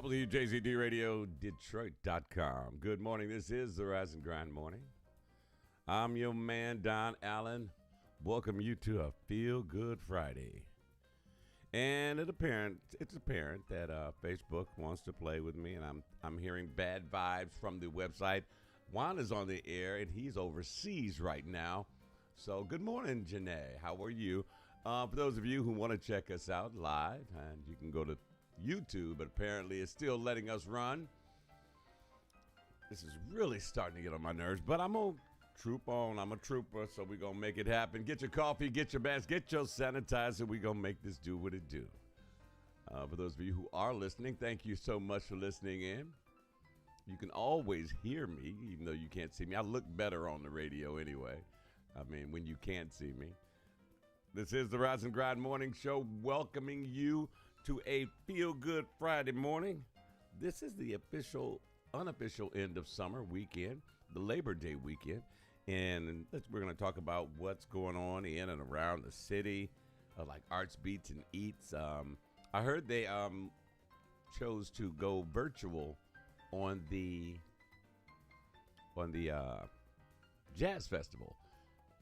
WJZD Radio Detroit.com. Good morning. This is the Rise and Grind Morning. I'm your man, Don Allen. Welcome you to a Feel Good Friday. And it's apparent that Facebook wants to play with me, and I'm hearing bad vibes from the website. Juan is on the air, and he's overseas right now. So good morning, Janae. How are you? For those of you who want to check us out live, and you can go to YouTube, but apparently it's still letting us run. This is really starting to get on my nerves, but I'm going to troop on. I'm a trooper, so we're going to make it happen. Get your coffee, get your bags, get your sanitizer. We're going to make this do what it do. For those of you who are listening, thank you so much for listening in. You can always hear me, even though you can't see me. I look better on the radio anyway. I mean, when you can't see me. This is the Rise and Grind Morning Show, welcoming you to a feel-good Friday morning. This is the unofficial end of summer weekend, the Labor Day weekend, and we're going to talk about what's going on in and around the city, like Arts, Beats, and Eats. I heard they chose to go virtual on the Jazz Festival.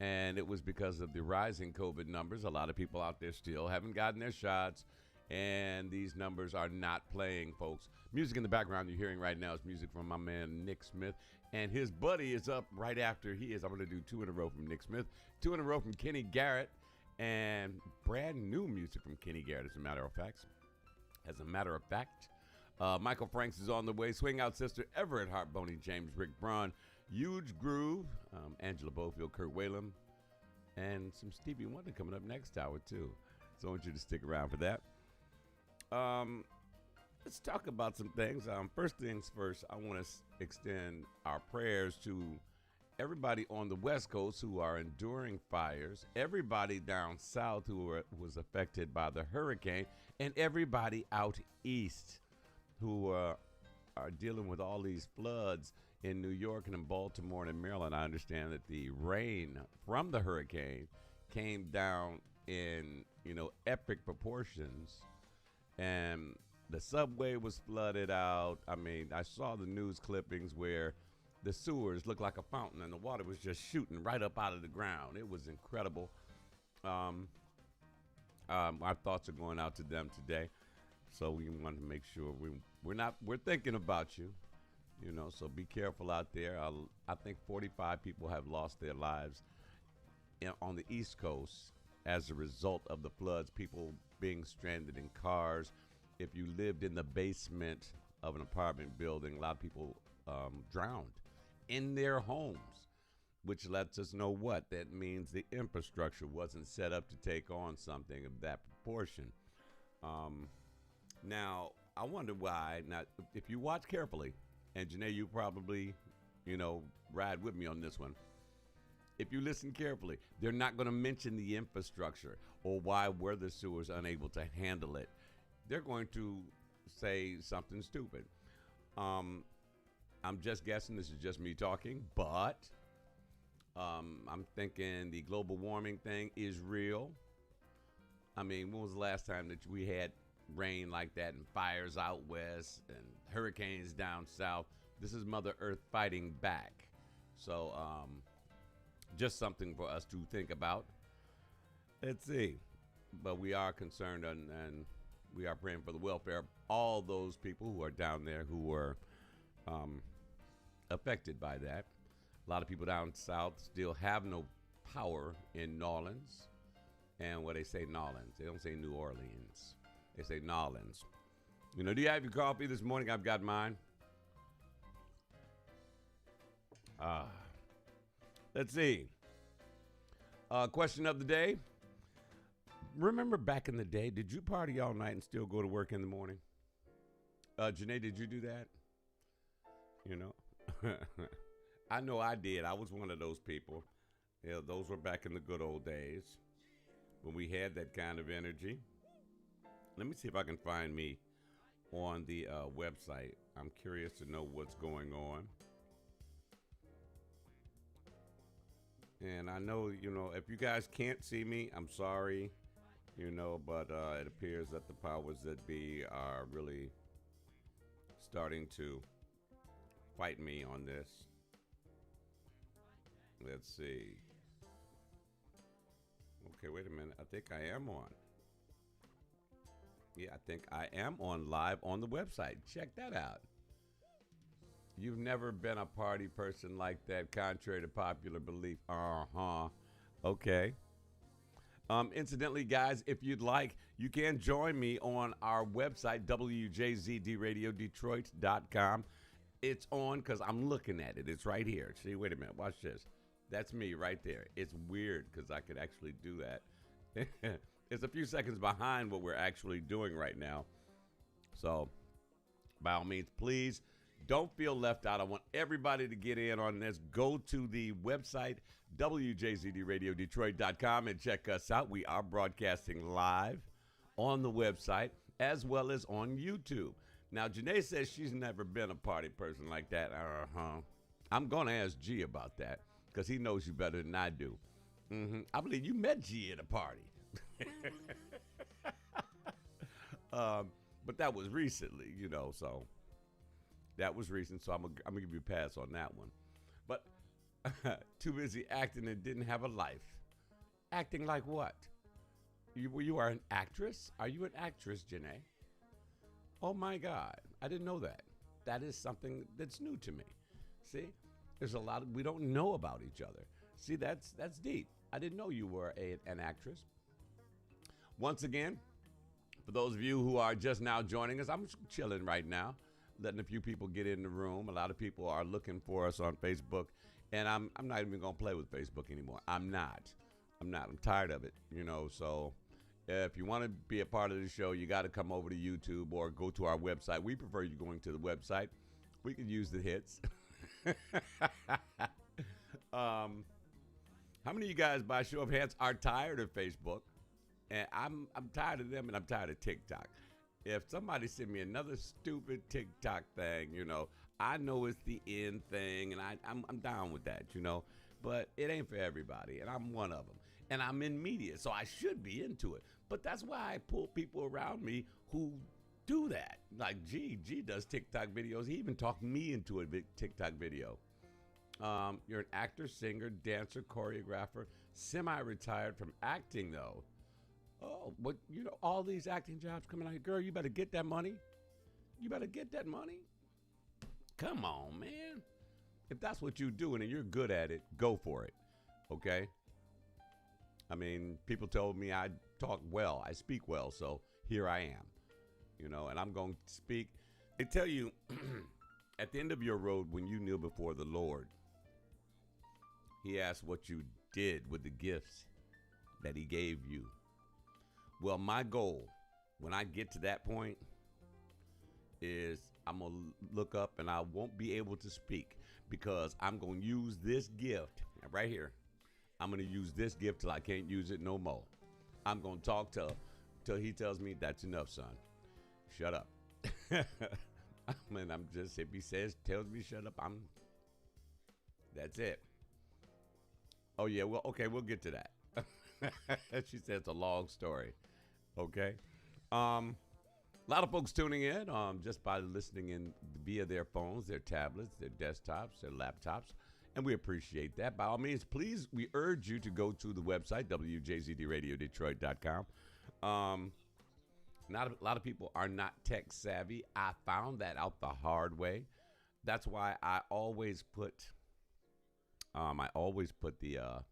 And it was because of the rising COVID numbers. A lot of people out there still haven't gotten their shots, and these numbers are not playing, folks. Music in the background you're hearing right now is music from my man Nick Smith, and his buddy is up right after he is. I'm going to do 2 in a row from Nick Smith, 2 in a row from Kenny Garrett, and brand new music from Kenny Garrett, as a matter of fact. Michael Franks is on the way. Swing Out Sister, Everett Hart, Boney James, Rick Braun, Huge Groove, Angela Bofield, Kurt Whalum, and some Stevie Wonder coming up next hour, too. So I want you to stick around for that. Let's talk about some things. First things first, I want to extend our prayers to everybody on the West Coast who are enduring fires, everybody down south who was affected by the hurricane, and everybody out east who are dealing with all these floods in New York and in Baltimore and in Maryland. I understand that the rain from the hurricane came down in, epic proportions, and the subway was flooded out. I mean, I saw the news clippings where the sewers looked like a fountain and the water was just shooting right up out of the ground. It was incredible. Our thoughts are going out to them today. So we want to make sure we're thinking about you, so be careful out there. I think 45 people have lost their lives on the East Coast as a result of the floods, people being stranded in cars. If you lived in the basement of an apartment building, a lot of people drowned in their homes, which lets us know what that means. The infrastructure wasn't set up to take on something of that proportion. Now, I wonder why. Now, if you watch carefully, and Janae, you probably, ride with me on this one. If you listen carefully, they're not going to mention the infrastructure or why were the sewers unable to handle it. They're going to say something stupid. I'm just guessing. This is just me talking, but I'm thinking the global warming thing is real. I mean, when was the last time that we had rain like that and fires out west and hurricanes down south? This is Mother Earth fighting back. So just something for us to think about. Let's see. But we are concerned and we are praying for the welfare of all those people who are down there who were affected by that. A lot of people down south still have no power in New Orleans. And when they say New Orleans, they don't say New Orleans. They say New Orleans. Do you have your coffee this morning? I've got mine. Let's see. Question of the day. Remember back in the day, did you party all night and still go to work in the morning? Janae, did you do that? I know I did. I was one of those people. Those were back in the good old days when we had that kind of energy. Let me see if I can find me on the website. I'm curious to know what's going on. And I know, if you guys can't see me, I'm sorry, but it appears that the powers that be are really starting to fight me on this. Let's see. Okay, wait a minute. I think I am on. Yeah, I think I am on live on the website. Check that out. You've never been a party person like that, contrary to popular belief. Uh-huh. Okay. Incidentally, guys, if you'd like, you can join me on our website, WJZDRadioDetroit.com. It's on because I'm looking at it. It's right here. See, wait a minute. Watch this. That's me right there. It's weird because I could actually do that. It's a few seconds behind what we're actually doing right now. So, by all means, please don't feel left out. I want everybody to get in on this. Go to the website, WJZDRadioDetroit.com, and check us out. We are broadcasting live on the website as well as on YouTube. Now, Janae says she's never been a party person like that. I'm going to ask G about that because he knows you better than I do. I believe you met G at a party. But that was recently, so that was recent. So I'm going to give you a pass on that one. But too busy acting and didn't have a life. Acting like what? You are an actress? Are you an actress, Janae? Oh my God, I didn't know that. That is something that's new to me. See, there's a lot we don't know about each other. See, that's deep. I didn't know you were an actress. Once again, for those of you who are just now joining us, I'm chilling right now, letting a few people get in the room. A lot of people are looking for us on Facebook, and I'm not even gonna play with Facebook anymore. I'm not. I'm tired of it, so. If you want to be a part of the show, you got to come over to YouTube or go to our website. We prefer you going to the website. We can use the hits. How many of you guys, by show of hands, are tired of Facebook? And I'm tired of them, and I'm tired of TikTok. If somebody send me another stupid TikTok thing, I know it's the end thing, and I'm down with that, But it ain't for everybody, and I'm one of them. And I'm in media, so I should be into it. But that's why I pull people around me who do that. Like G does TikTok videos. He even talked me into a big TikTok video. You're an actor, singer, dancer, choreographer, semi-retired from acting, though. Oh, but all these acting jobs coming out here. Girl, you better get that money. You better get that money. Come on, man. If that's what you're doing and you're good at it, go for it. Okay? I mean, people told me I talk well, I speak well, so here I am, and I'm going to speak. They tell you at the end of your road, when you kneel before the Lord, he asks what you did with the gifts that he gave you. Well, my goal when I get to that point is I'm going to look up and I won't be able to speak because I'm going to use this gift right here. I'm going to use this gift till I can't use it no more. I'm going to talk till he tells me that's enough, son. Shut up. I mean, if he tells me shut up, that's it. Oh yeah, well, okay, we'll get to that. She said it's a long story. Okay. A lot of folks tuning in just by listening in via their phones, their tablets, their desktops, their laptops. And we appreciate that. By all means, please, we urge you to go to the website, WJZDRadioDetroit.com. Not a lot of people are not tech savvy. I found that out the hard way. That's why I always put the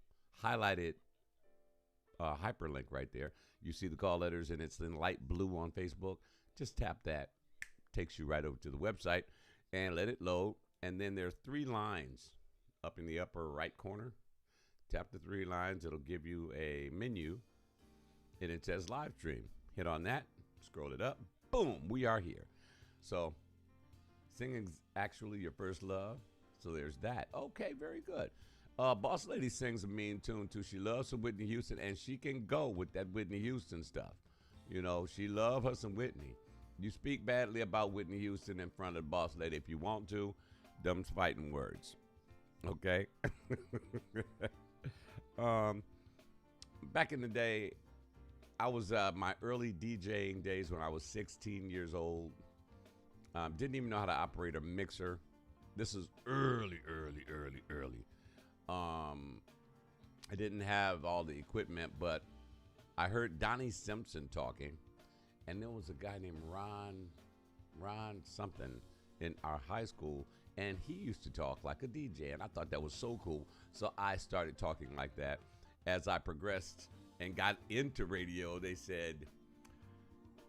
highlighted hyperlink right there. You see the call letters, and it's in light blue on Facebook. Just tap that. Takes you right over to the website, and let it load. And then there are 3 lines up in the upper right corner. Tap the 3 lines. It'll give you a menu, and it says live stream. Hit on that. Scroll it up. Boom. We are here. So singing's actually your first love. So there's that. Okay, very good. Boss Lady sings a mean tune too. She loves some Whitney Houston, and she can go with that Whitney Houston stuff. She love her some Whitney. You speak badly about Whitney Houston in front of Boss Lady if you want to. Them's fighting words. Okay? Back in the day, I was my early DJing days when I was 16 years old. Didn't even know how to operate a mixer. This is early. I didn't have all the equipment, but I heard Donnie Simpson talking, and there was a guy named Ron something in our high school, and he used to talk like a DJ, and I thought that was so cool. So I started talking like that. As I progressed and got into radio, they said,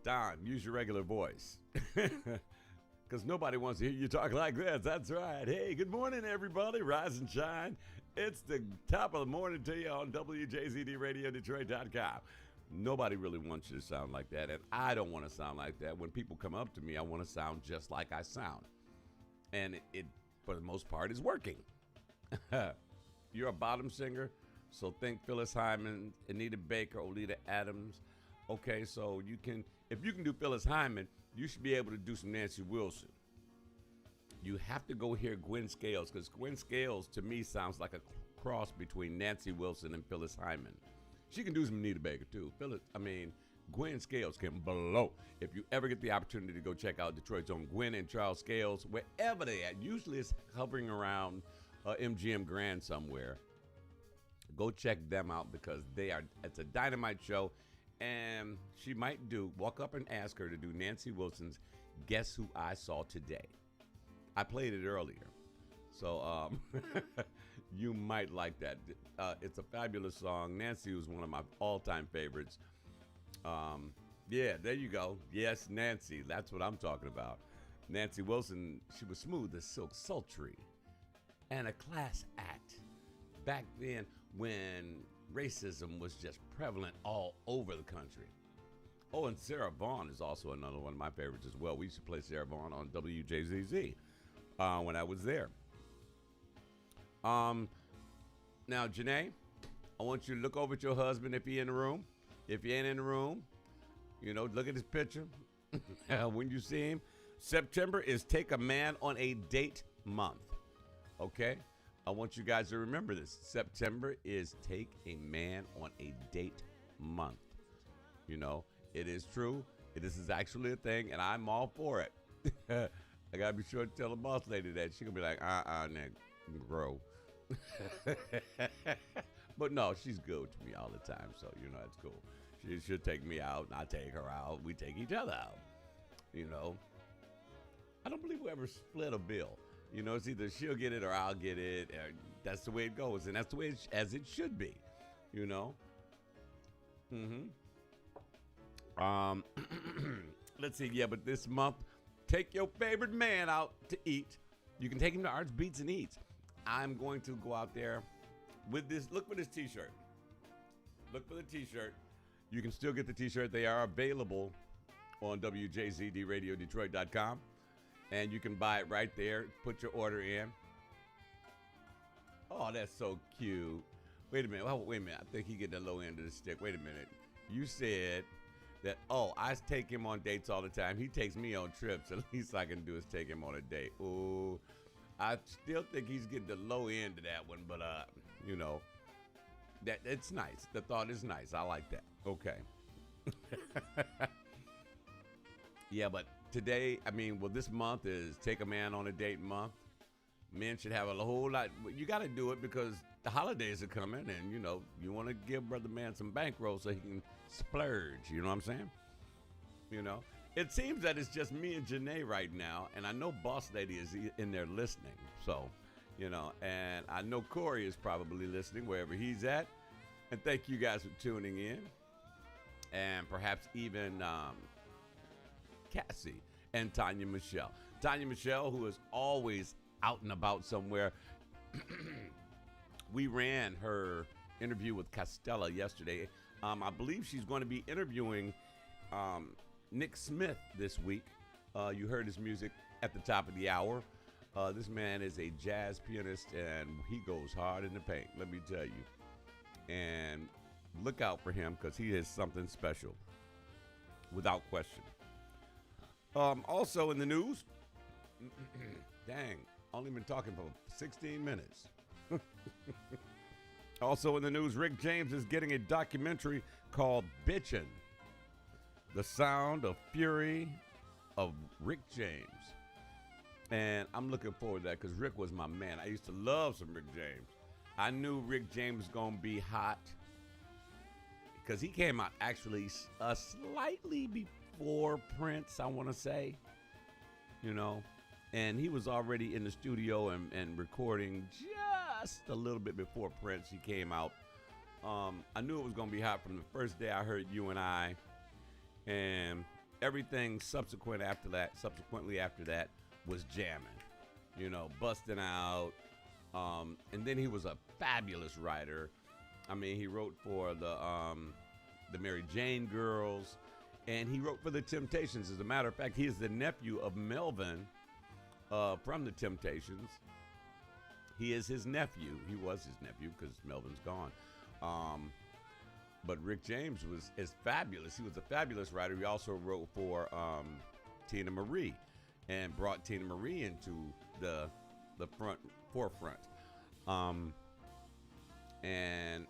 Don, use your regular voice. Because nobody wants to hear you talk like this. That's right. Hey, good morning, everybody. Rise and shine. It's the top of the morning to you on WJZDRadioDetroit.com. Nobody really wants you to sound like that, and I don't want to sound like that. When people come up to me, I want to sound just like I sound. And it for the most part, is working. You're a bottom singer, so think Phyllis Hyman, Anita Baker, Olita Adams. Okay, so if you can do Phyllis Hyman, you should be able to do some Nancy Wilson. You have to go hear Gwen Scales, because Gwen Scales, to me, sounds like a cross between Nancy Wilson and Phyllis Hyman. She can do some Anita Baker, too. Gwen Scales can blow. If you ever get the opportunity to go check out Detroit's own Gwen and Charles Scales, wherever they at, usually it's hovering around MGM Grand somewhere. Go check them out, because it's a dynamite show. And she might walk up and ask her to do Nancy Wilson's Guess Who I Saw Today. I played it earlier. So you might like that. It's a fabulous song. Nancy was one of my all-time favorites. Yeah, there you go. Yes, Nancy. That's what I'm talking about. Nancy Wilson, she was smooth as silk, sultry, and a class act. Back then, when racism was just prevalent all over the country. Oh, and Sarah Vaughan is also another one of my favorites as well. We used to play Sarah Vaughan on WJZZ when I was there. Now, Janae, I want you to look over at your husband if he's in the room. If he ain't in the room, look at his picture. When you see him, September is Take a Man on a Date month. Okay? I want you guys to remember this. September is Take a Man on a Date month. It is true. This is actually a thing, and I'm all for it. I got to be sure to tell the boss lady that. She's going to be like, Negro. But no, she's good to me all the time, so, it's cool. She'll take me out, and I take her out. We take each other out, I don't believe we ever split a bill. It's either she'll get it or I'll get it. That's the way it goes, and that's the way as it should be, Let's see. Yeah, but this month, take your favorite man out to eat. You can take him to Arts Beats and Eats. I'm going to go out there with this. Look for this T-shirt. Look for the T-shirt. You can still get the T-shirt. They are available on WJZDRadioDetroit.com. And you can buy it right there. Put your order in. Oh, that's so cute. Wait a minute. Oh, wait a minute. I think he get the low end of the stick. Wait a minute. You said that, I take him on dates all the time. He takes me on trips. The least I can do is take him on a date. Ooh, I still think he's getting the low end of that one, but, that it's nice. The thought is nice. I like that. Okay. Yeah, but today, this month is Take a Man on a Date month. Men should have a whole lot. You got to do it because the holidays are coming, and, you want to give Brother Man some bankroll so he can splurge. You know what I'm saying? It seems that it's just me and Janae right now, and I know Boss Lady is in there listening. So, and I know Corey is probably listening wherever he's at. And thank you guys for tuning in. And perhaps even Cassie and Tanya Michelle. Tanya Michelle, who is always out and about somewhere. We ran her interview with Costello yesterday. I believe she's going to be interviewing Nick Smith this week. You heard his music at the top of the hour. This man is a jazz pianist, and he goes hard in the paint, let me tell you. And look out for him, because he is something special, without question. Also in the news, dang, only been talking for 16 minutes. Also in the news, Rick James is getting a documentary called Bitchin', the sound of fury of Rick James. And I'm looking forward to that because Rick was my man. I used to love some Rick James. I knew Rick James was going to be hot because he came out actually slightly before Prince, I want to say, you know. And he was already in the studio and recording just a little bit before Prince. He came out. I knew it was going to be hot from the first day I heard You and I. And everything subsequently after that was jamming, you know, busting out. And then he was a fabulous writer. I mean, he wrote for the Mary Jane Girls, and he wrote for the Temptations. As a matter of fact, he is the nephew of Melvin from the Temptations. He is his nephew. He was his nephew because Melvin's gone. But Rick James is fabulous. He was a fabulous writer. He also wrote for Tina Marie and brought Tina Marie into the forefront. And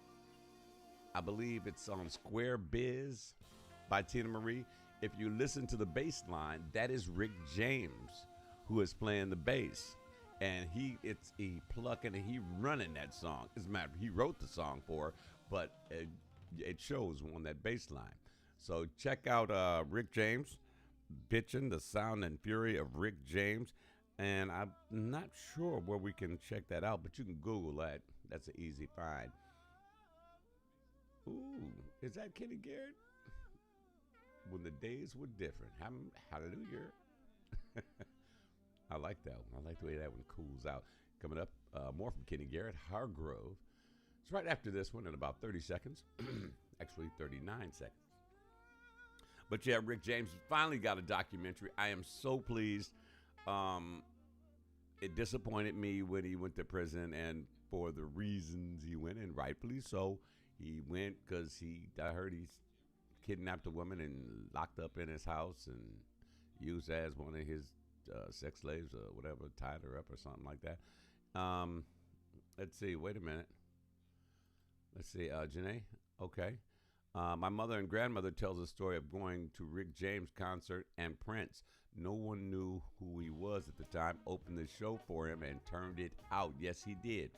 I believe it's on Square Biz by Tina Marie. If you listen to the bass line, that is Rick James who is playing the bass. And he plucking and he running that song. As a matter of fact, he wrote the song for her, but it shows on that bass line. So check out Rick James, Bitchin', the Sound and Fury of Rick James. And I'm not sure where we can check that out, but you can Google that. That's an easy find. Ooh, is that Kenny Garrett? When the days were different. Hallelujah. I like that one. I like the way that one cools out. Coming up, more from Kenny Garrett, Hargrove. It's right after this one in about 30 seconds. Actually, 39 seconds. But yeah, Rick James finally got a documentary. I am so pleased. It disappointed me when he went to prison, and for the reasons he went, and rightfully so. He went because I heard he kidnapped a woman and locked up in his house and used as one of his sex slaves or whatever, tied her up or something like that. Let's see. Wait a minute. Let's see. Janae. Okay. My mother and grandmother tells a story of going to Rick James concert and Prince. No one knew who he was at the time. Opened the show for him and turned it out. Yes, he did.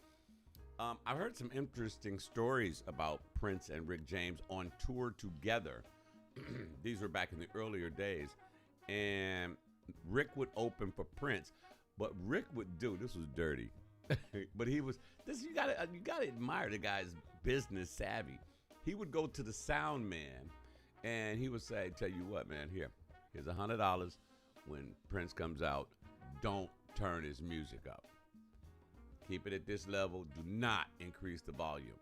I've heard some interesting stories about Prince and Rick James on tour together. These were back in the earlier days. And Rick would open for Prince. But Rick would do, this was dirty. But you gotta admire the guy's business savvy. He would go to the sound man and he would say, tell you what, man, here's $100. When Prince comes out, don't turn his music up. Keep it at this level. Do not increase the volume.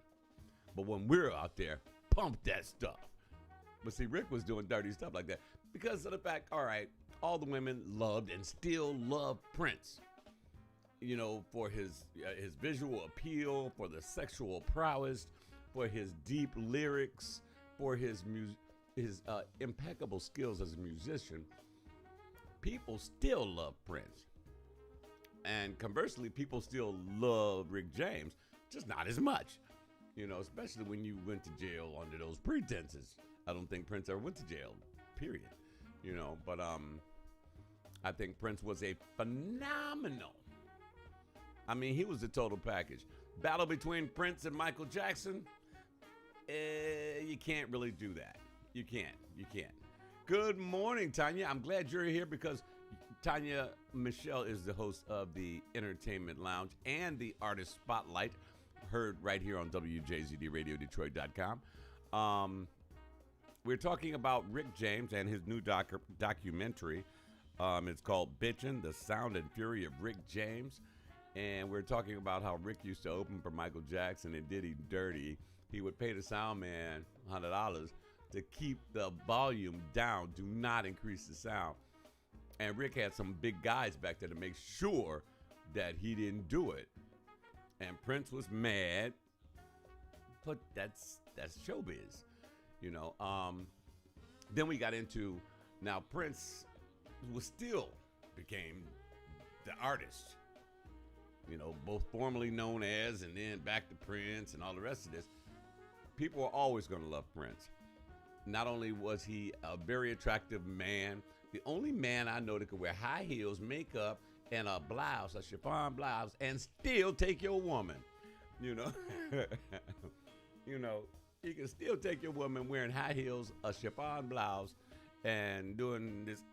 But when we're out there, pump that stuff. But see, Rick was doing dirty stuff like that because of the fact, all right, all the women loved and still love Prince. You know, for his visual appeal, for the sexual prowess, for his deep lyrics, for his impeccable skills as a musician. People still love Prince. And conversely, people still love Rick James, just not as much. You know, especially when you went to jail under those pretenses. I don't think Prince ever went to jail, period. You know, but I think Prince was a phenomenal. I mean, he was a total package. Battle between Prince and Michael Jackson, you can't really do that. You can't. Good morning, Tanya. I'm glad you're here because Tanya Michelle is the host of the Entertainment Lounge and the Artist Spotlight, heard right here on WJZDRadioDetroit.com. We're talking about Rick James and his new documentary. It's called Bitchin', the Sound and Fury of Rick James. And we're talking about how Rick used to open for Michael Jackson and did him dirty. He would pay the sound man $100 to keep the volume down. Do not increase the sound. And Rick had some big guys back there to make sure that he didn't do it. And Prince was mad, but that's showbiz, you know. Then we got into, now Prince became the artist, you know, both formerly known as and then back to Prince and all the rest of this. People are always going to love Prince. Not only was he a very attractive man, the only man I know that could wear high heels, makeup, and a blouse, a chiffon blouse, and still take your woman. You know, you know, you can still take your woman wearing high heels, a chiffon blouse, and doing this.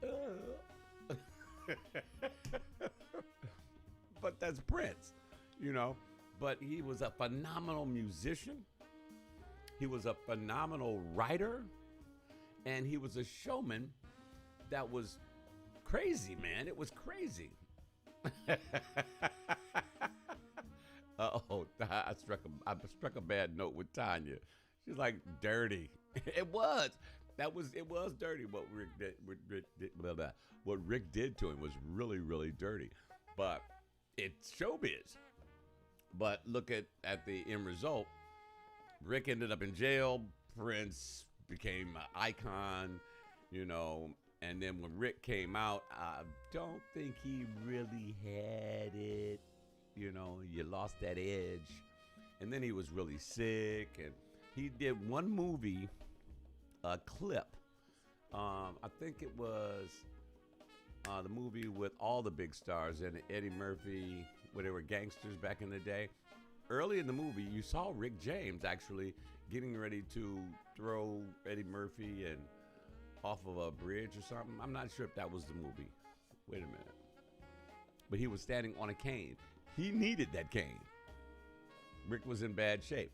But that's Prince, you know. But he was a phenomenal musician. He was a phenomenal writer, and he was a showman that was crazy, man. It was crazy. Uh-oh, I struck a bad note with Tanya. She's like, dirty. It was. It was dirty what Rick did. Blah, blah. What Rick did to him was really, really dirty. But it's showbiz. But look at the end result. Rick ended up in jail. Prince became an icon, you know. And then when Rick came out, I don't think he really had it. You know, you lost that edge. And then he was really sick. And he did one movie, a clip. I think it was the movie with all the big stars in it. Eddie Murphy, where they were gangsters back in the day. Early in the movie, you saw Rick James actually getting ready to throw Eddie Murphy and off of a bridge or something. I'm not sure if that was the movie. Wait a minute. But he was standing on a cane. He needed that cane. Rick was in bad shape.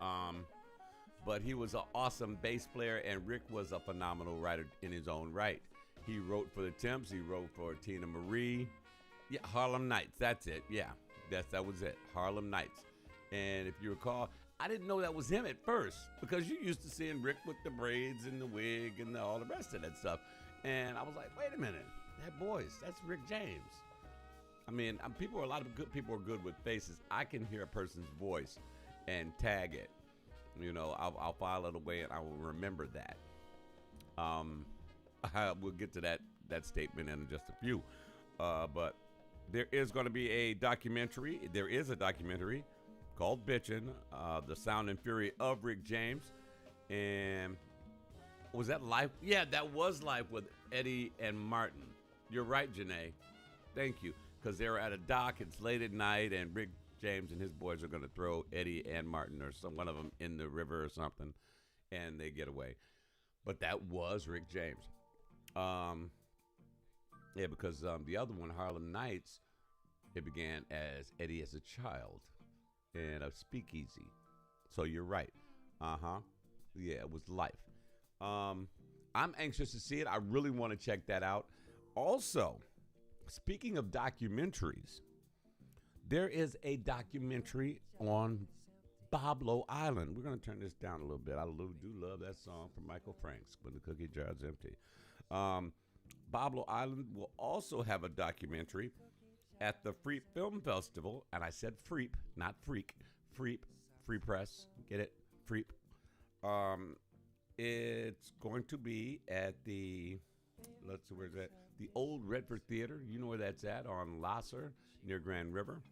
But he was an awesome bass player, and Rick was a phenomenal writer in his own right. He wrote for the Temps. He wrote for Tina Marie. Yeah, Harlem Nights. That's it. Yeah, that was it. Harlem Nights. And if you recall, I didn't know that was him at first because you used to seeing Rick with the braids and the wig and all the rest of that stuff. And I was like, wait a minute, that voice, that's Rick James. I mean, a lot of good people are good with faces. I can hear a person's voice and tag it. You know, I'll file it away and I will remember that. We'll get to that statement in just a few. But there is going to be a documentary. There is a documentary called Bitchin', The Sound and Fury of Rick James. And was that live? Yeah, that was live with Eddie and Martin. You're right, Janae. Thank you. Because they were at a dock. It's late at night, and Rick James and his boys are going to throw Eddie and Martin or one of them in the river or something, and they get away. But that was Rick James. Yeah, because the other one, Harlem Nights, it began as Eddie as a child in a speakeasy. So you're right. Yeah, it was life. I'm anxious to see it. I really want to check that out. Also, speaking of documentaries, there is a documentary on Pablo Island. We're going to turn this down a little bit. I do love that song from Michael Franks, When the Cookie Jar's Empty. Pablo Island will also have a documentary at the Freep Film Festival. And I said Freep, not Freak. Freep, Free Press. Get it? Freep. It's going to be at the, let's see, where's that? The Old Redford Theater. You know where that's at, on Lasser, near Grand River.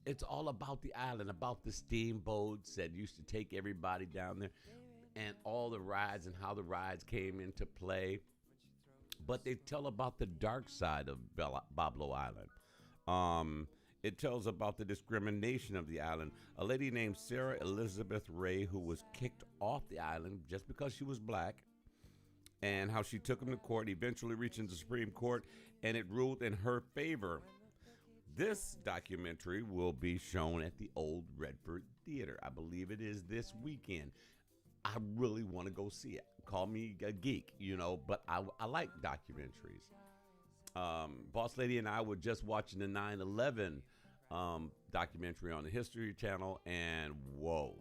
It's all about the island, about the steamboats that used to take everybody down there, and all the rides and how the rides came into play. But they tell about the dark side of Pablo Island. It tells about the discrimination of the island. A lady named Sarah Elizabeth Ray, who was kicked off the island just because she was black, and how she took him to court, eventually reaching the Supreme Court, and it ruled in her favor. This documentary will be shown at the Old Redford Theater. I believe it is this weekend. I really want to go see it. Call me a geek, but I like documentaries. Boss Lady and I were just watching the 9/11 documentary on the History Channel, and whoa.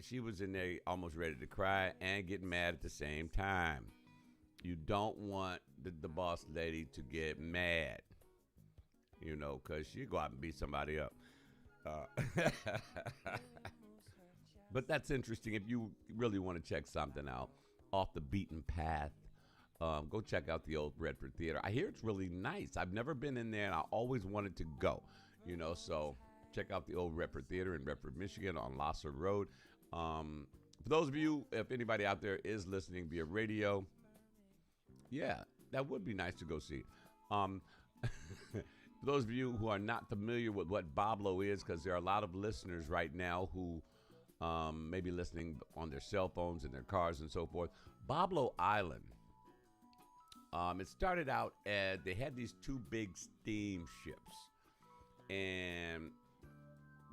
She was in there almost ready to cry and get mad at the same time. You don't want the boss lady to get mad, because she'll go out and beat somebody up. But that's interesting. If you really want to check something out off the beaten path, go check out the Old Redford Theater. I hear it's really nice. I've never been in there, and I always wanted to go, so check out the Old Redford Theater in Redford, Michigan on Lasser Road. For those of you, if anybody out there is listening via radio, yeah, that would be nice to go see. Um, for those of you who are not familiar with what Boblo is, because there are a lot of listeners right now who may be listening on their cell phones and their cars and so forth. Boblo Island. It started out as they had these two big steamships, and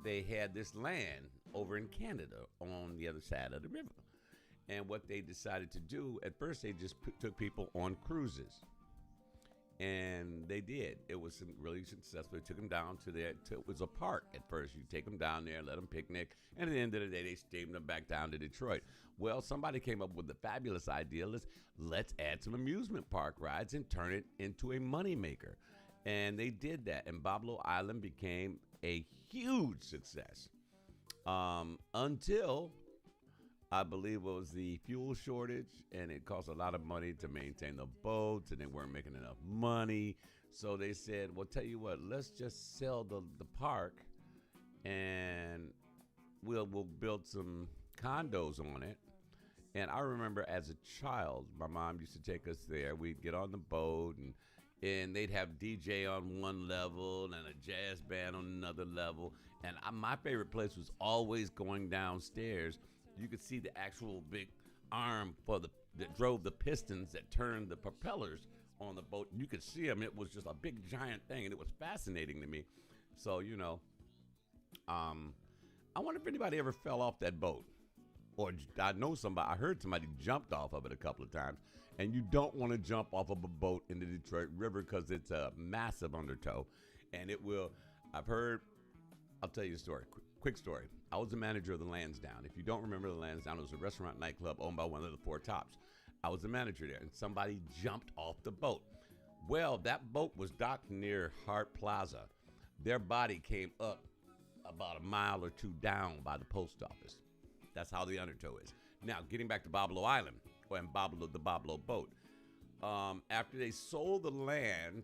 they had this land over in Canada on the other side of the river. And what they decided to do, at first they just took people on cruises. And they did. It was really successful. They took them down to it was a park at first. You take them down there, let them picnic, and at the end of the day, they steamed them back down to Detroit. Well, somebody came up with the fabulous idea, let's add some amusement park rides and turn it into a moneymaker. And they did that, and Boblo Island became a huge success until I believe it was the fuel shortage, and it cost a lot of money to maintain the boats, and they weren't making enough money. So they said, well, tell you what, let's just sell the park, and we'll build some condos on it. And I remember as a child, my mom used to take us there. We'd get on the boat, and they'd have DJ on one level and a jazz band on another level. And my favorite place was always going downstairs. You could see the actual big arm that drove the pistons that turned the propellers on the boat. You could see them. It was just a big giant thing, and it was fascinating to me. So, I wonder if anybody ever fell off that boat. Or I heard somebody jumped off of it a couple of times. And you don't want to jump off of a boat in the Detroit River because it's a massive undertow. And I'll tell you a story, quick story. I was the manager of the Lansdowne. If you don't remember the Lansdowne, it was a restaurant nightclub owned by one of the Four Tops. I was the manager there, and somebody jumped off the boat. Well, that boat was docked near Hart Plaza. Their body came up about a mile or two down by the post office. That's how the undertow is. Now, getting back to Boblo Island, and the Boblo boat. After they sold the land,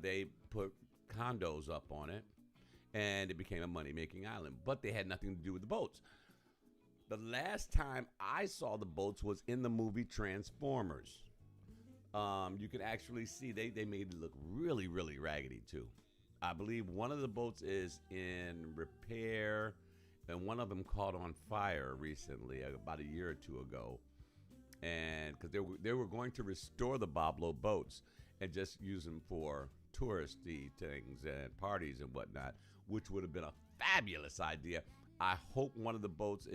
they put condos up on it, and it became a money-making island. But they had nothing to do with the boats. The last time I saw the boats was in the movie Transformers. You can actually see they made it look really, really raggedy, too. I believe one of the boats is in repair, and one of them caught on fire recently, about a year or two ago. And because they were going to restore the Boblo boats and just use them for touristy things and parties and whatnot, which would have been a fabulous idea. I hope one of the boats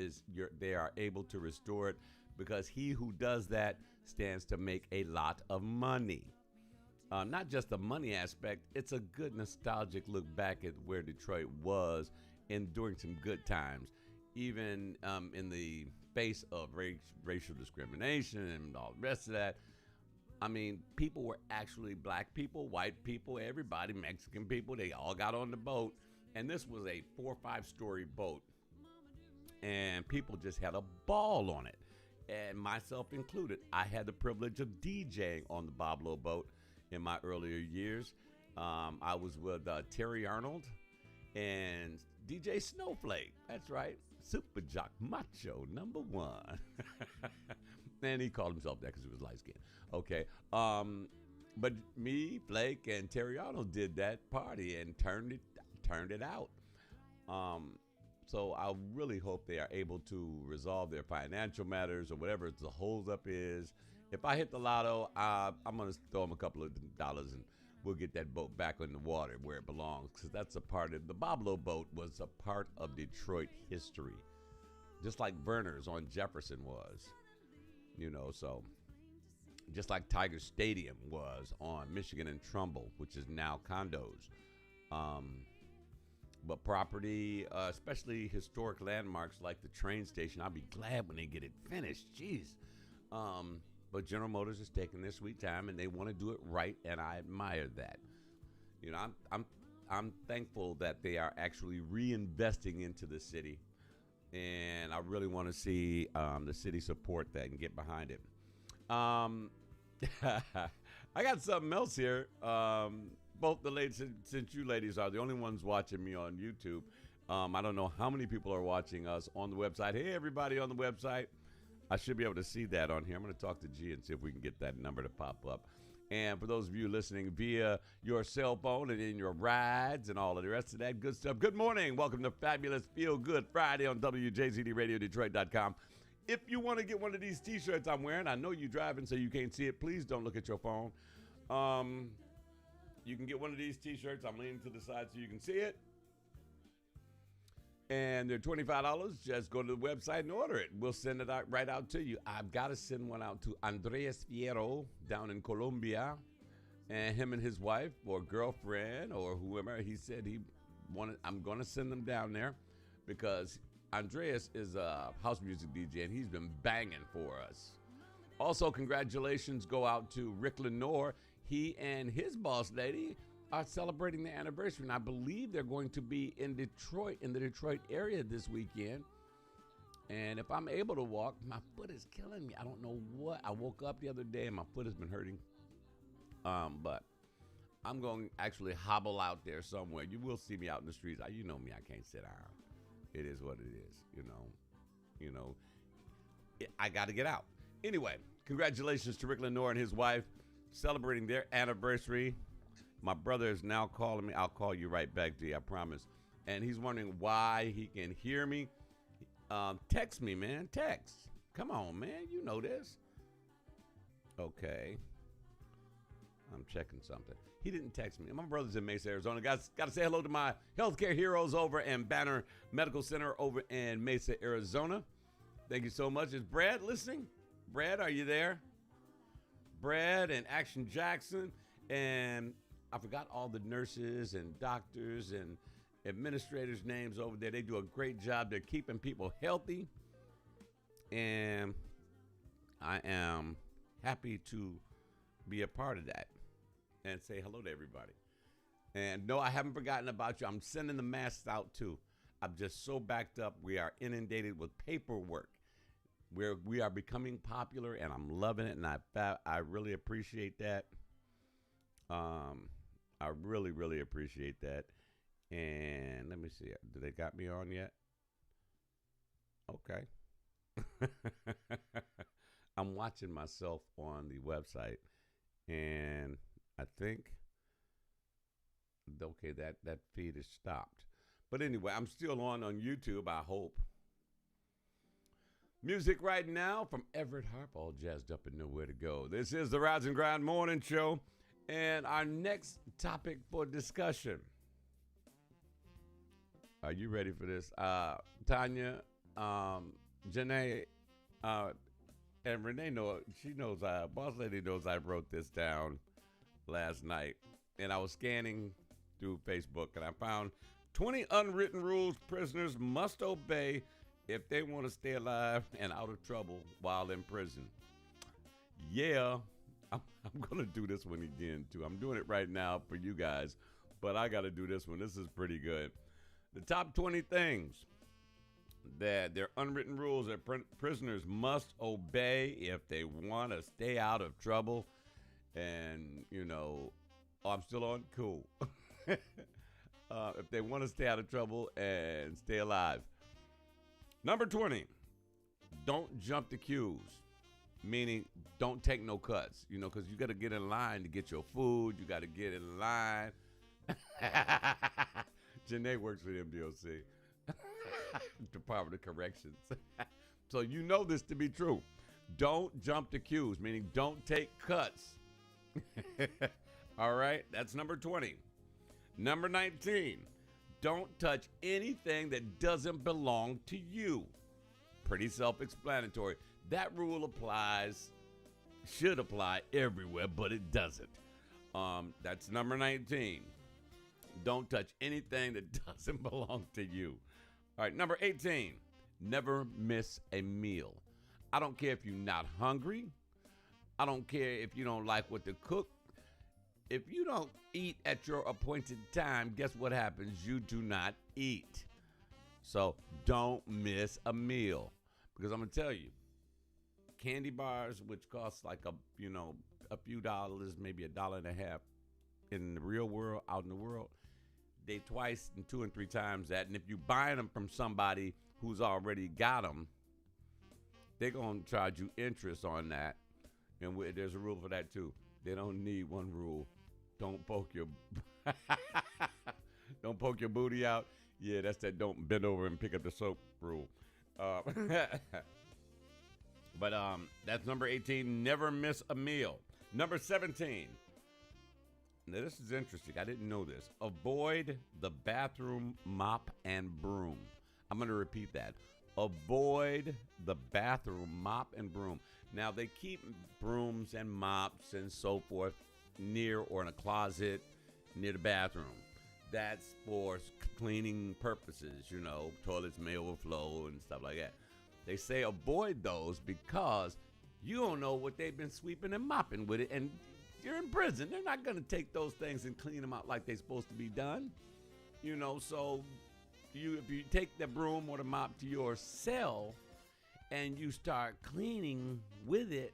they are able to restore it, because he who does that stands to make a lot of money. Not just the money aspect, it's a good nostalgic look back at where Detroit was and during some good times, even in the face of racial discrimination and all the rest of that. I mean, people were actually black people, white people, everybody, Mexican people. They all got on the boat, and this was a 4 or 5 story boat, and people just had a ball on it, and myself included. I had the privilege of DJing on the Boblo boat in my earlier years. I was with Terry Arnold and DJ Snowflake. That's right. Super Jock Macho #1. And he called himself that because he was light skinned. Okay. But me, Flake, and Terry Arnold did that party and turned it out. So I really hope they are able to resolve their financial matters or whatever the holdup is. If I hit the lotto, I'm going to throw them a couple of dollars and we'll get that boat back in the water where it belongs, because that's a part of the Boblo boat was a part of Detroit history, just like Verner's on Jefferson was, so just like Tiger Stadium was on Michigan and Trumbull, which is now condos. But property, especially historic landmarks like the train station, I'll be glad when they get it finished. Jeez. But General Motors is taking their sweet time, and they want to do it right, and I admire that. I'm thankful that they are actually reinvesting into the city, and I really want to see the city support that and get behind it. I got something else here. Both the ladies, since you ladies are the only ones watching me on YouTube, I don't know how many people are watching us on the website. Hey, everybody on the website. I should be able to see that on here. I'm going to talk to G and see if we can get that number to pop up. And for those of you listening via your cell phone and in your rides and all of the rest of that good stuff, good morning. Welcome to Fabulous Feel Good Friday on WJZDRadioDetroit.com. If you want to get one of these T-shirts I'm wearing, I know you're driving so you can't see it. Please don't look at your phone. You can get one of these T-shirts. I'm leaning to the side so you can see it. And they're $25. Just go to the website and order it. We'll send it right out to you. I've got to send one out to Andres Fierro down in Colombia. And him and his wife or girlfriend or whoever, he said he wanted, I'm going to send them down there because Andreas is a house music DJ and he's been banging for us. Also, congratulations go out to Rick Lenore. He and his boss lady are celebrating their anniversary, and I believe they're going to be in Detroit, in the Detroit area this weekend. And if I'm able to walk, my foot is killing me. I don't know what. I woke up the other day and my foot has been hurting. But I'm going to actually hobble out there somewhere. You will see me out in the streets. You know me, I can't sit down. It is what it is, you know. I got to get out. Anyway, congratulations to Rick Lenore and his wife celebrating their anniversary. My brother is now calling me. I'll call you right back, D, I promise. And he's wondering why he can hear me. Text me, man. Text. Come on, man. You know this. Okay. I'm checking something. He didn't text me. My brother's in Mesa, Arizona. Got to say hello to my healthcare heroes over in Banner Medical Center over in Mesa, Arizona. Thank you so much. Is Brad listening? Brad, are you there? Brad and Action Jackson. And I forgot all the nurses and doctors and administrators' names over there. They do a great job. They're keeping people healthy. And I am happy to be a part of that and say hello to everybody. And no, I haven't forgotten about you. I'm sending the masks out too. I'm just so backed up. We are inundated with paperwork. We are becoming popular, and I'm loving it, and I really appreciate that. I really, really appreciate that. And let me see. Do they got me on yet? Okay. I'm watching myself on the website, and I think, okay, that feed is stopped. But anyway, I'm still on YouTube, I hope. Music right now from Everett Harp, all jazzed up and nowhere to go. This is the Rise and Grind Morning Show. And our next topic for discussion. Are you ready for this? Tanya, Janae, and Renee she knows, Boss Lady knows I wrote this down last night. And I was scanning through Facebook and I found 20 unwritten rules prisoners must obey if they want to stay alive and out of trouble while in prison. Yeah. I'm going to do this one again, too. I'm doing it right now for you guys, but I got to do this one. This is pretty good. The top 20 things that they're unwritten rules that prisoners must obey if they want to stay out of trouble. And, I'm still on? Cool. If they want to stay out of trouble and stay alive. Number 20, don't jump the queues. Meaning, don't take no cuts, because you got to get in line to get your food. You got to get in line. Janae works for MDOC, Department of Corrections. So you know this to be true. Don't jump the queues, meaning don't take cuts. All right, that's number 20. Number 19, don't touch anything that doesn't belong to you. Pretty self-explanatory. That rule should apply everywhere, but it doesn't. That's number 19. Don't touch anything that doesn't belong to you. All right, number 18. Never miss a meal. I don't care if you're not hungry. I don't care if you don't like what to cook. If you don't eat at your appointed time, guess what happens? You do not eat. So don't miss a meal. Because I'm going to tell you, candy bars, which cost like a few dollars, maybe $1.50 in the real world, out in the world, they twice and 2 and 3 times that. And if you buy them from somebody who's already got them, they're going to charge you interest on that. And there's a rule for that too. They don't need one rule. Don't poke your don't poke your booty out. Yeah, that's that don't bend over and pick up the soap rule. Uh, but that's number 18. Never miss a meal. Number 17. Now this is interesting. I didn't know this. Avoid the bathroom mop and broom. I'm going to repeat that. Avoid the bathroom mop and broom. Now they keep brooms and mops and so forth near or in a closet near the bathroom. That's for cleaning purposes, you know, toilets may overflow and stuff like that. They say avoid those because you don't know what they've been sweeping and mopping with it, and you're in prison. They're not going to take those things and clean them out like they're supposed to be done, you know. So if you take the broom or the mop to your cell and you start cleaning with it,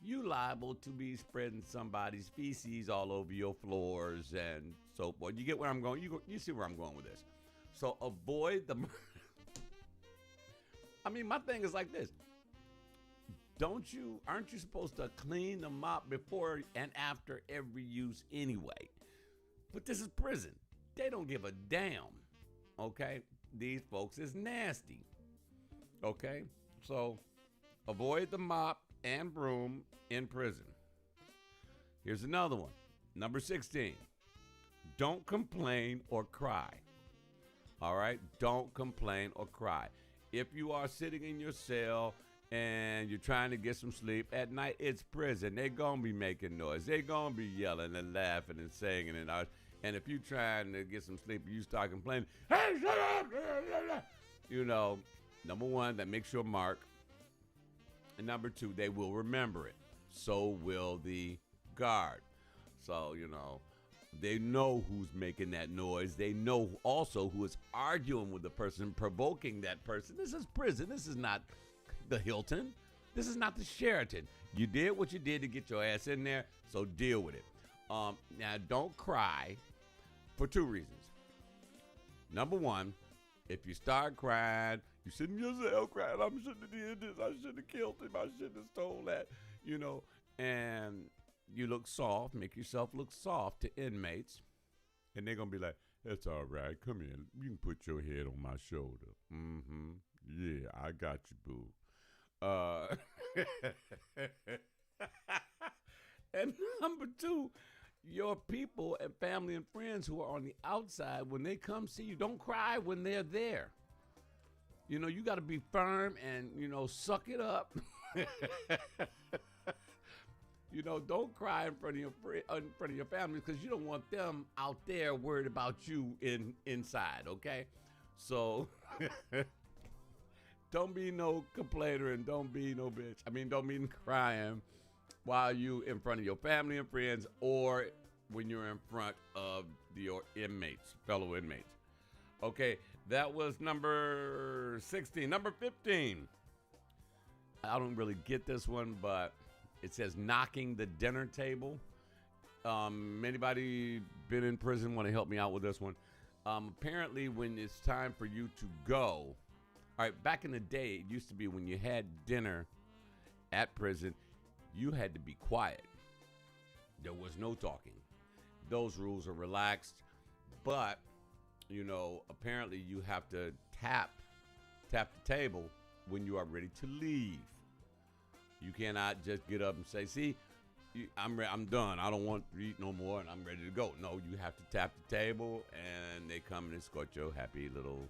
you liable to be spreading somebody's feces all over your floors and so forth. You get where I'm going? You see where I'm going with this. So avoid the... I mean, my thing is like this. Aren't you supposed to clean the mop before and after every use anyway? But this is prison. They don't give a damn, okay? These folks is nasty, okay? So avoid the mop and broom in prison. Here's another one. Number 16. Don't complain or cry. All right? Don't complain or cry. If you are sitting in your cell and you're trying to get some sleep at night, it's prison. They're going to be making noise. They're going to be yelling and laughing and singing. And if you're trying to get some sleep and you start complaining, hey, shut up! You know, number one, that makes your mark. And number two, they will remember it. So will the guard. So, you know, they know who's making that noise. They know also who is arguing with the person, provoking that person. This is prison. This is not the Hilton. This is not the Sheraton. You did what you did to get your ass in there, so deal with it. Now, don't cry for two reasons. Number one, if you start crying, you sit in your cell crying, I shouldn't have did this, I shouldn't have killed him, I shouldn't have stole that, you know, and you look soft, make yourself look soft to inmates, and they're going to be like, that's all right, come here, you can put your head on my shoulder. Yeah, I got you, boo. And number two, your people and family and friends who are on the outside, when they come see you, don't cry when they're there. You know, you got to be firm and, you know, suck it up. You know, don't cry in front of your family because you don't want them out there worried about you inside, okay? So don't be no complainer and don't be no bitch. I mean, don't be crying while you in front of your family and friends or when you're in front of your inmates, fellow inmates. Okay, that was number 16. Number 15. I don't really get this one, but it says knocking the dinner table. Anybody been in prison want to help me out with this one? Apparently, when it's time for you to go, all right, back in the day, it used to be when you had dinner at prison, you had to be quiet. There was no talking. Those rules are relaxed, but, you know, apparently you have to tap the table when you are ready to leave. You cannot just get up and say, see, I'm done. I don't want to eat no more and I'm ready to go. No, you have to tap the table and they come and escort your happy little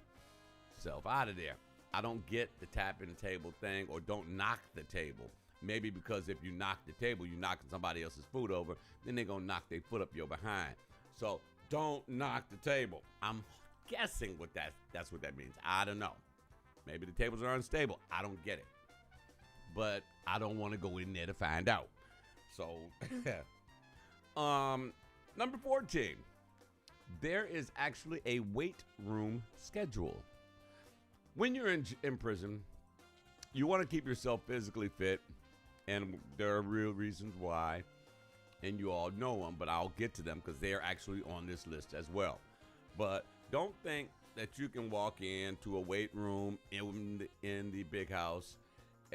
self out of there. I don't get the tapping the table thing, or don't knock the table. Maybe because if you knock the table, you're knocking somebody else's food over, then they're going to knock their foot up your behind. So don't knock the table. I'm guessing that's what that means. I don't know. Maybe the tables are unstable. I don't get it. But I don't want to go in there to find out. So, number 14. There is actually a weight room schedule. When you're in prison, you want to keep yourself physically fit, and there are real reasons why, and you all know them, but I'll get to them because they are actually on this list as well. But don't think that you can walk into a weight room in the big house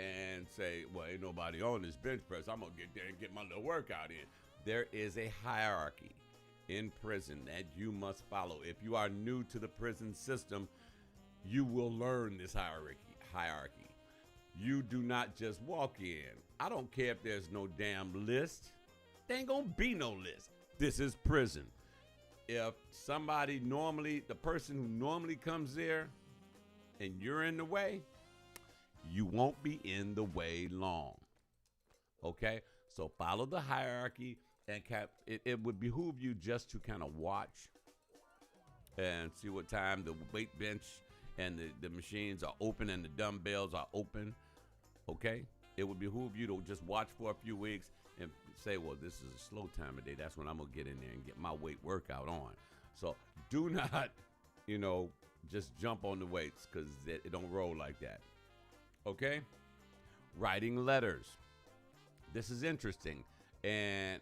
and say, well, ain't nobody on this bench press. I'm going to get there and get my little workout in. There is a hierarchy in prison that you must follow. If you are new to the prison system, you will learn this hierarchy. You do not just walk in. I don't care if there's no damn list. There ain't gonna be no list. This is prison. If somebody normally, the person who normally comes there and you're in the way, you won't be in the way long. Okay? So follow the hierarchy, and it would behoove you just to kind of watch and see what time the weight bench and the machines are open and the dumbbells are open. Okay? It would behoove you to just watch for a few weeks and say, well, this is a slow time of day. That's when I'm going to get in there and get my weight workout on. So do not, just jump on the weights, because it don't roll like that. Okay? Writing letters. This is interesting. And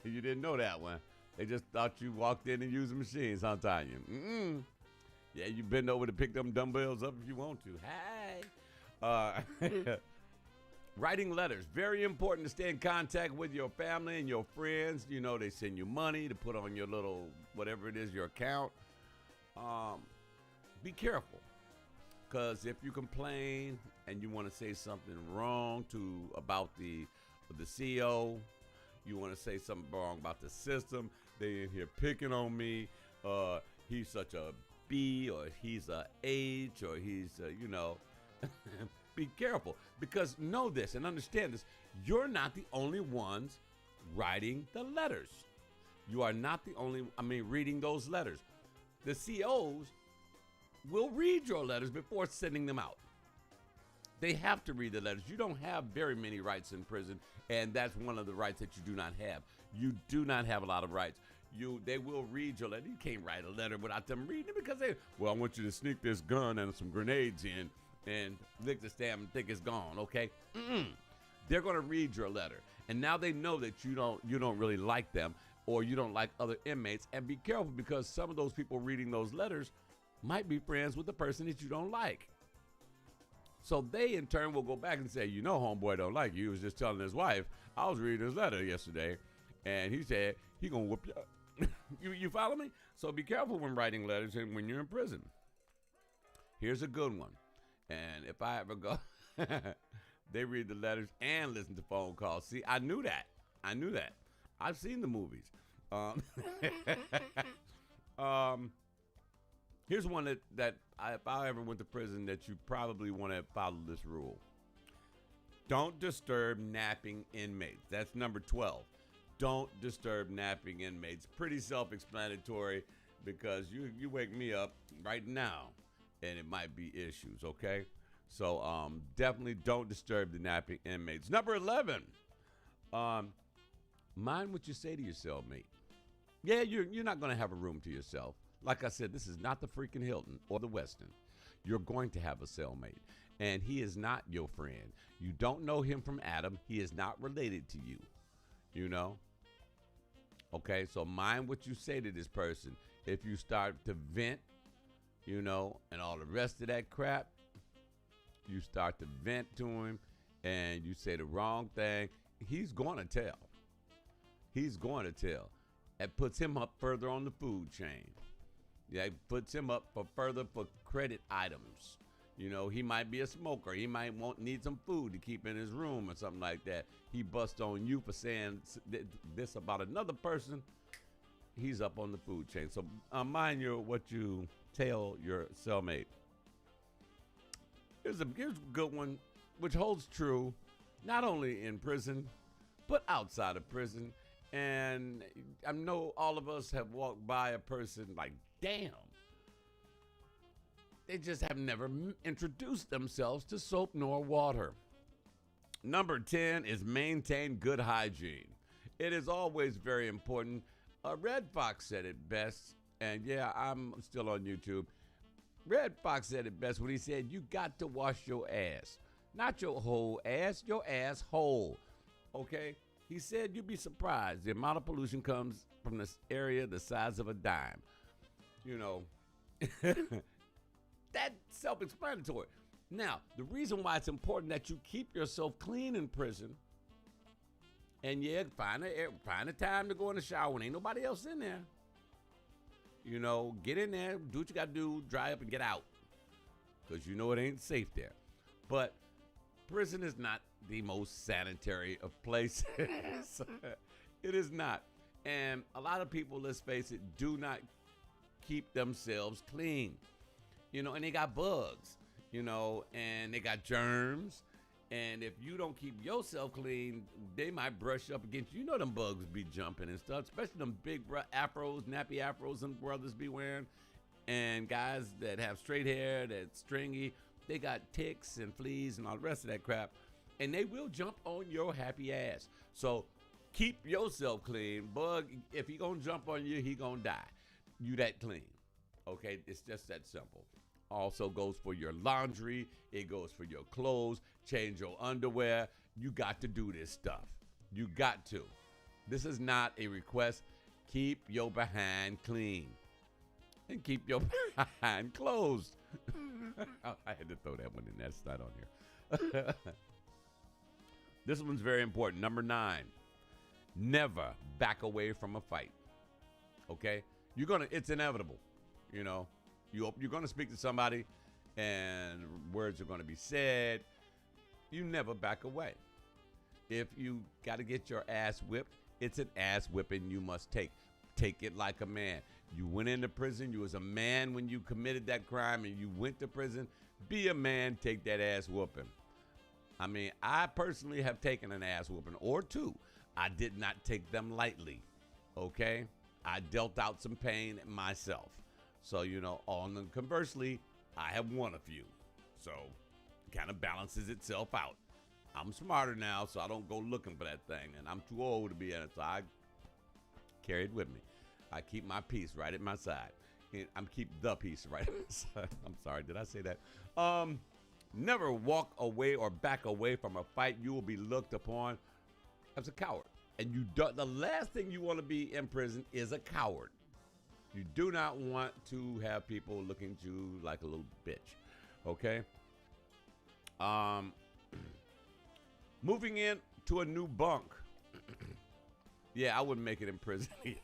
you didn't know that one. They just thought you walked in and used the machines, huh, Tanya? Yeah, you bend over to pick them dumbbells up if you want to. Hey. Writing letters. Very important to stay in contact with your family and your friends. They send you money to put on your little, whatever it is, your account. Be careful. Because if you complain and you want to say something wrong about the CEO, you want to say something wrong about the system, they in here picking on me, he's such a B, or he's a H, or he's be careful, because know this and understand this. You're not the only ones writing the letters. You are not the only, reading those letters. The COs will read your letters before sending them out. They have to read the letters. You don't have very many rights in prison, and that's one of the rights that you do not have. You do not have a lot of rights. They will read your letter. You can't write a letter without them reading it, because I want you to sneak this gun and some grenades in and lick the stamp and think it's gone, okay? They're going to read your letter. And now they know that you don't really like them, or you don't like other inmates. And be careful, because some of those people reading those letters might be friends with the person that you don't like. So they, in turn, will go back and say, homeboy don't like you. He was just telling his wife, I was reading his letter yesterday, and he said he going to whoop you up. You follow me? So be careful when writing letters and when you're in prison. Here's a good one. And if I ever go, they read the letters and listen to phone calls. See, I knew that. I've seen the movies. Here's one that if I ever went to prison, that you probably want to follow this rule. Don't disturb napping inmates. That's number 12. Don't disturb napping inmates. Pretty self-explanatory, because you wake me up right now and it might be issues, okay? So definitely don't disturb the napping inmates. Number 11, mind what you say to your cellmate. Yeah, you're not going to have a room to yourself. Like I said, this is not the freaking Hilton or the Westin. You're going to have a cellmate, and he is not your friend. You don't know him from Adam. He is not related to you, Okay, so mind what you say to this person. If you start to vent, and all the rest of that crap, you start to vent to him and you say the wrong thing, he's going to tell. It puts him up further on the food chain. Yeah, it puts him up for credit items. He might be a smoker. He might need some food to keep in his room or something like that. He busts on you for saying this about another person. He's up on the food chain. So mind what you tell your cellmate. Here's a good one, which holds true not only in prison, but outside of prison. And I know all of us have walked by a person like, damn, they just have never introduced themselves to soap nor water. Number 10 is maintain good hygiene. It is always very important. Red Fox said it best, and yeah, I'm still on YouTube. Red Fox said it best when he said, you got to wash your ass. Not your whole ass, your asshole. Okay? He said you'd be surprised. The amount of pollution comes from this area the size of a dime. That's self-explanatory. Now, the reason why it's important that you keep yourself clean in prison, and yeah, find a time to go in the shower when ain't nobody else in there. You know, get in there, do what you got to do, dry up and get out, because you know it ain't safe there. But prison is not the most sanitary of places. It is not. And a lot of people, let's face it, do not keep themselves clean. You know, and they got bugs, you know, and they got germs. And if you don't keep yourself clean, they might brush up against you. You know them bugs be jumping and stuff, especially them big afros, nappy afros them brothers be wearing. And guys that have straight hair, that's stringy, they got ticks and fleas and all the rest of that crap. And they will jump on your happy ass. So keep yourself clean. Bug, if he gonna jump on you, he gonna die. You that clean. Okay, it's just that simple. Also goes for your laundry. It goes for your clothes. Change your underwear. You got to do this stuff. You got to. This is not a request. Keep your behind clean. And keep your behind closed. I had to throw that one in. That's not on here. This one's very important. Number 9. Never back away from a fight. Okay? It's inevitable. You know, you're going to speak to somebody and words are going to be said. You never back away. If you got to get your ass whipped, it's an ass whipping you must take. Take it like a man. You went into prison. You was a man when you committed that crime and you went to prison. Be a man. Take that ass whooping. I mean, I personally have taken an ass whooping or two. I did not take them lightly. Okay? I dealt out some pain myself. So, you know, conversely, I have won a few. So, it kind of balances itself out. I'm smarter now, so I don't go looking for that thing. And I'm too old to be in it, so I carry it with me. I keep my peace right at my side. And I'm keep the peace right at my side. I'm sorry, did I say that? Never walk away or back away from a fight. You will be looked upon as a coward. And the last thing you want to be in prison is a coward. You do not want to have people looking at you like a little bitch. Okay? Moving in to a new bunk. Yeah, I wouldn't make it in prison either.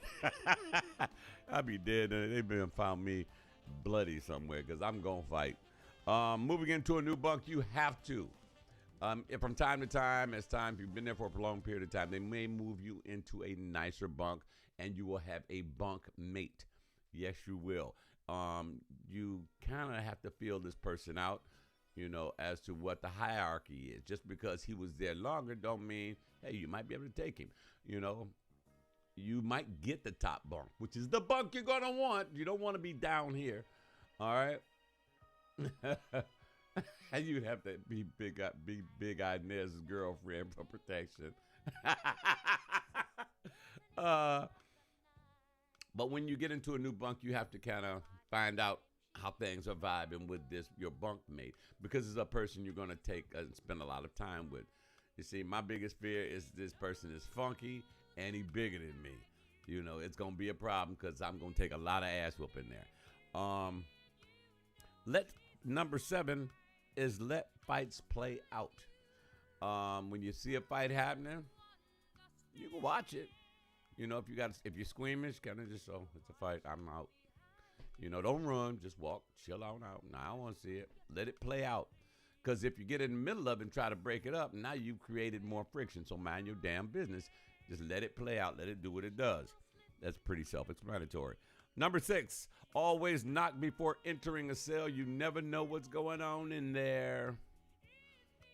I'd be dead. They've been found me bloody somewhere because I'm going to fight. Moving into a new bunk, you have to. If from time to time, if you've been there for a prolonged period of time, they may move you into a nicer bunk and you will have a bunk mate. Yes, you will. You kind of have to feel this person out, you know, as to what the hierarchy is. Just because he was there longer don't mean, hey, you might be able to take him. You know, you might get the top bunk, which is the bunk you're going to want. You don't want to be down here. All right. And you'd have to be big-eyed Nez's girlfriend for protection. But when you get into a new bunk, you have to kind of find out how things are vibing with your bunk mate, because it's a person you're going to take and spend a lot of time with. You see, my biggest fear is this person is funky and he bigger than me. You know, it's going to be a problem because I'm going to take a lot of ass whooping there. Number 7 is let fights play out. When you see a fight happening, you can watch it. You know, if you're squeamish, kind of just it's a fight, I'm out. You know, don't run, just walk, chill on out. Now, I don't want to see it. Let it play out. Because if you get in the middle of it and try to break it up, now you've created more friction. So mind your damn business. Just let it play out. Let it do what it does. That's pretty self-explanatory. Number 6, always knock before entering a cell. You never know what's going on in there.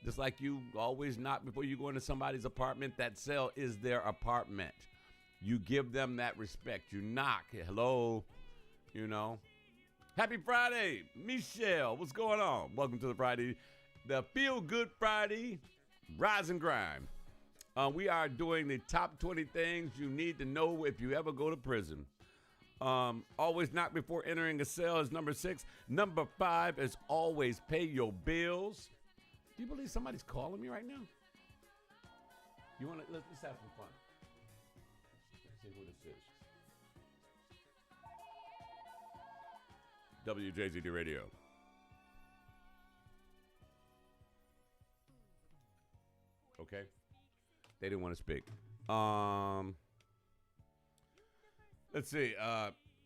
Just like you always knock before you go into somebody's apartment. That cell is their apartment. You give them that respect. You knock. Hello. You know. Happy Friday, Michelle. What's going on? Welcome to the Feel Good Friday Rise and Grind. We are doing the top 20 things you need to know if you ever go to prison. Always knock before entering a cell is number 6. Number 5 is always pay your bills. Do you believe somebody's calling me right now? You want to let's have some fun. Let's see who this is. WJZD Radio. Okay, they didn't want to speak. Um, let's see.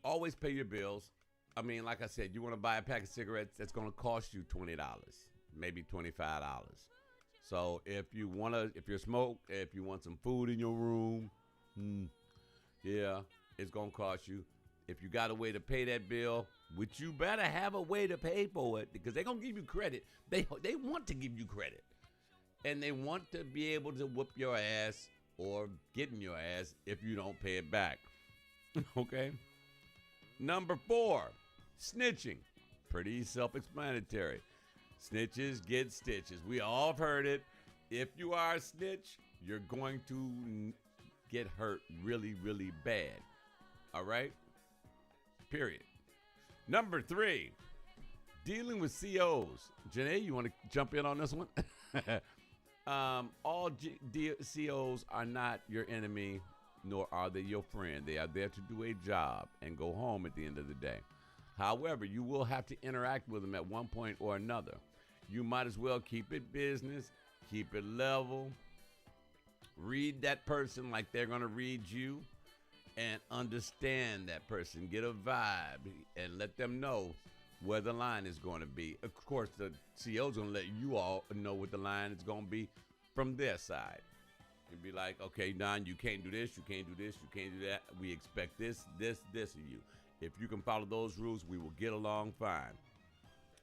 Always pay your bills. I mean, like I said, you want to buy a pack of cigarettes, that's going to cost you $20, maybe $25. So if you want to, if you want some food in your room, yeah, it's going to cost you. If you got a way to pay that bill, which you better have a way to pay for it, because they're going to give you credit. They want to give you credit. And they want to be able to whoop your ass or get in your ass if you don't pay it back. Okay? Number 4, snitching. Pretty self-explanatory. Snitches get stitches. We all have heard it. If you are a snitch, you're going to get hurt really, really bad. All right? Period. Number 3, dealing with COs. Janae, you want to jump in on this one? All COs are not your enemy, nor are they your friend. They are there to do a job and go home at the end of the day. However, you will have to interact with them at one point or another. You might as well keep it business, keep it level, read that person like they're going to read you, and understand that person. Get a vibe and let them know where the line is going to be. Of course, the CEO's going to let you all know what the line is going to be from their side. You'd be like, okay, Don, you can't do this, you can't do this, you can't do that. We expect this of you. If you can follow those rules, we will get along fine.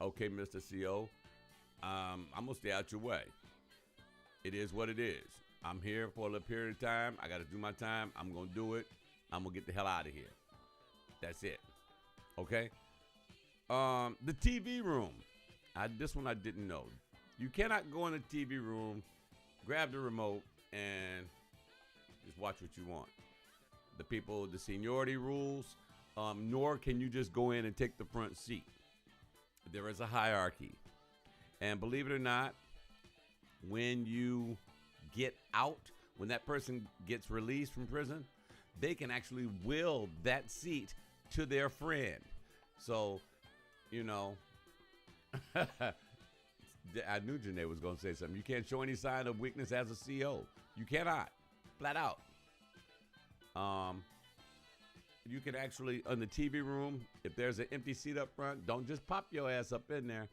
Okay, Mr. CEO, I'm going to stay out your way. It is what it is. I'm here for a little period of time. I got to do my time. I'm going to do it. I'm going to get the hell out of here. That's it. Okay? The TV room. This one I didn't know. You cannot go in the TV room, grab the remote, and just watch what you want. The seniority rules, nor can you just go in and take the front seat. There is a hierarchy. And believe it or not, when you get out, when that person gets released from prison, they can actually will that seat to their friend. So, you know, I knew Janae was going to say something. You can't show any sign of weakness as a CEO. You cannot. Flat out. You can actually, in the TV room, if there's an empty seat up front, don't just pop your ass up in there,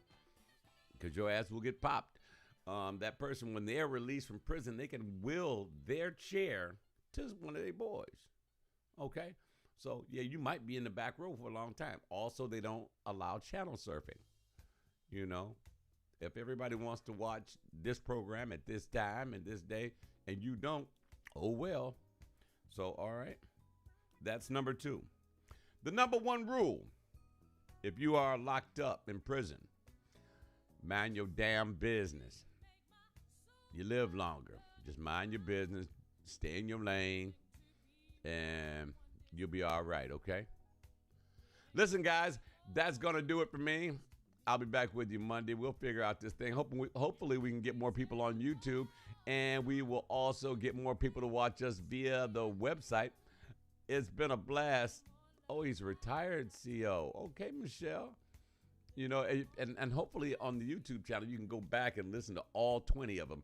because your ass will get popped. That person, when they're released from prison, they can will their chair to one of their boys. Okay? So, yeah, you might be in the back row for a long time. Also, they don't allow channel surfing. You know, if everybody wants to watch this program at this time and this day, and you don't, oh well. So, all right. That's number 2. The number 1 rule, if you are locked up in prison, mind your damn business. You live longer. Just mind your business. Stay in your lane. And you'll be all right, okay? Listen, guys, that's going to do it for me. I'll be back with you Monday. We'll figure out this thing. Hopefully, we can get more people on YouTube. And we will also get more people to watch us via the website. It's been a blast. Oh, he's a retired CEO. Okay, Michelle. You know, and hopefully on the YouTube channel, you can go back and listen to all 20 of them.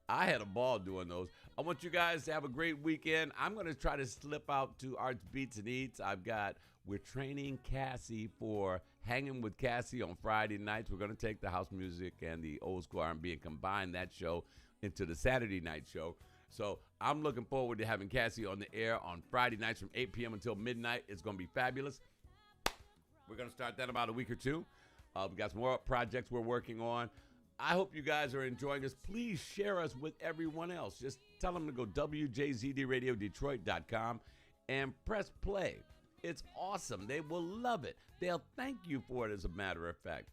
I had a ball doing those. I want you guys to have a great weekend. I'm going to try to slip out to Arts Beats and Eats. We're training Cassie for Hanging with Cassie on Friday nights. We're going to take the house music and the old school R&B and combine that show into the Saturday night show. So I'm looking forward to having Cassie on the air on Friday nights from 8 p.m. until midnight. It's going to be fabulous. We're going to start that in about a week or two. We've got some more projects we're working on. I hope you guys are enjoying us. Please share us with everyone else. Just tell them to go WJZDRadioDetroit.com and press play. It's awesome. They will love it. They'll thank you for it, as a matter of fact.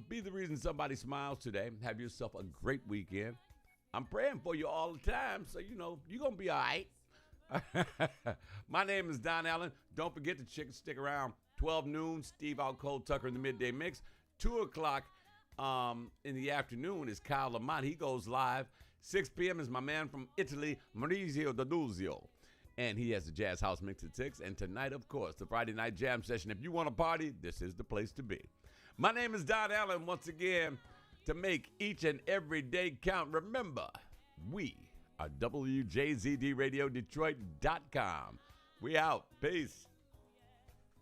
Be the reason somebody smiles today. Have yourself a great weekend. I'm praying for you all the time, so you know you're going to be all right. My name is Don Allen. Don't forget to stick around. 12 noon, Steve Out Cold Tucker in the Midday Mix. 2 o'clock in the afternoon is Kyle Lamont. He goes live. 6 p.m. is my man from Italy, Maurizio D'Annunzio. And he has the Jazz House Mix at 6. And tonight, of course, the Friday Night Jam Session. If you want to party, this is the place to be. My name is Don Allen. Once again, to make each and every day count, remember, We are WJZDRadioDetroit.com. We out. Peace.